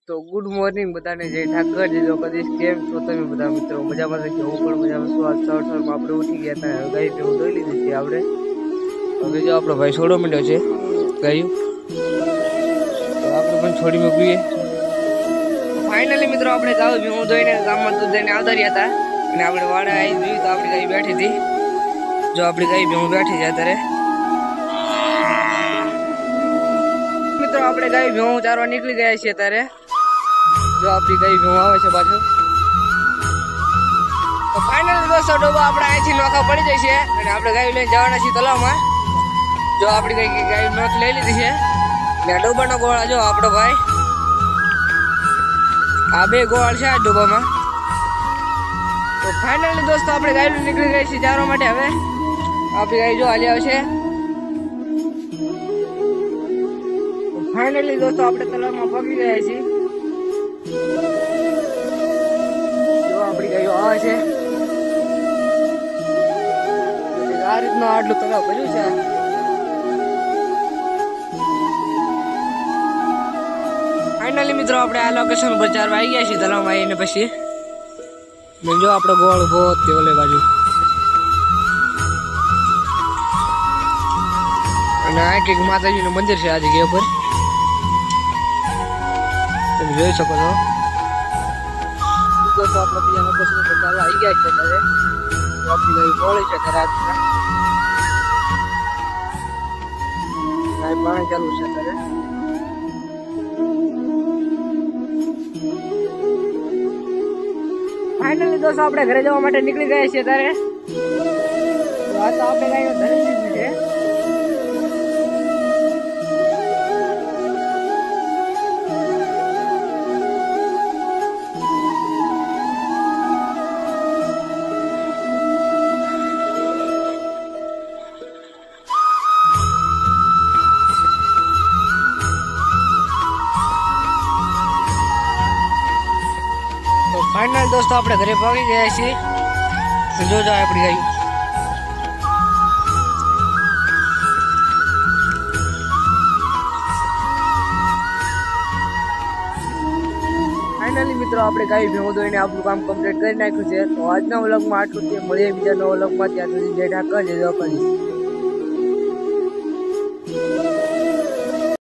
તો good morning બધાને, જય ઠાકર, જય દ્વારકાધીશ. કેમ છો તમે બધા મિત્રો? મજામાં છે? હું પણ મજામાં છું. આજ સવારમાં આપણે ઉઠી ગયા હતા, ગાય પીવું ધોઈ લીધી છે આપણે. હવે જો આપણો ભાઈ છોડો માંડ્યો છે ગાયું, તો આપણે પણ છોડી મૂકીએ. ફાઇનલી મિત્રો આપણે ગાયું પીવું ધોઈને ગામમાં દૂધ દઈને આવતા રહ્યા હતા, અને આપણે વાડા આવી જોયું તો આપણી ગાય બેઠી હતી. જો આપણી ગાય પીવું બેઠી છે અત્યારે. મિત્રો આપણે ગાય ભેવું ચારવા નીકળી ગયા છીએ અત્યારે. જો આપણી ગાય ભેવું આવે છે પાછું. તો ફાઇનલી દોસ્તો ડોબા આપણે અહીંથી નોખા પડી જાય છે, અને આપણે ગાય લઈને જવાના છીએ તલાવમાં. જો આપણી ગાય નોખ લઈ લીધી છે, ને આ ડોબાનો ગોળા જો આપણો ભાઈ, આ બે ગોળ છે આ ડોબામાં. તો ફાઇનલી દોસ્તો આપણે ગાય નીકળી ગઈ છીએ ચારવા માટે. હવે આપણી ગાય જો હાલી આવશે. ફાઇનલી દોસ્તો આપણે તલાવમાં પગી ગયા છીએ. જો આપણી ગાયો આવે છે. આ રીતનું આટલું તલાવ ભર્યું છે. ફાઇનલી મિત્રો આપણે આ લોકેશન પર ચારવા આવી ગયા છીએ તલાવમાં આવીને. પછી જો આપણો ગોળ ઉભો તે ઓલે બાજુ, અને આ કંઈક માતાજીનું મંદિર છે આ જગ્યા પર, તમે જોઈ શકો છો. દોસ્તો આપણે બીજા લોકેશન પર ચાલવા આવી ગયા છે ત્યારે. આપણી ગાય બોળે છે ત્યારે ગાય પાણી ચાલુ છે ત્યારે. ફાઇનલી દોસ્તો આપણે ઘરે જવા માટે નીકળી ગયા છીએ ત્યારે. આ તો આપણે ગાય ધરી દીધી છે. ફાઇનલ દોસ્તો આપણે ઘરે પહોંચી ગયા છીએ. જોજો આપણી ગાય. ફાઇનલી મિત્રો આપણે ગાય ભેગું ધોઈને આપણું કામ કમ્પ્લીટ કરી નાખ્યું છે. તો આજના વ્લોગમાં આટલું જ. મળીએ બીજા નવા વ્લોગમાં. ત્યાં સુધી જય ઠાકર, જય દ્વારકાધીશ.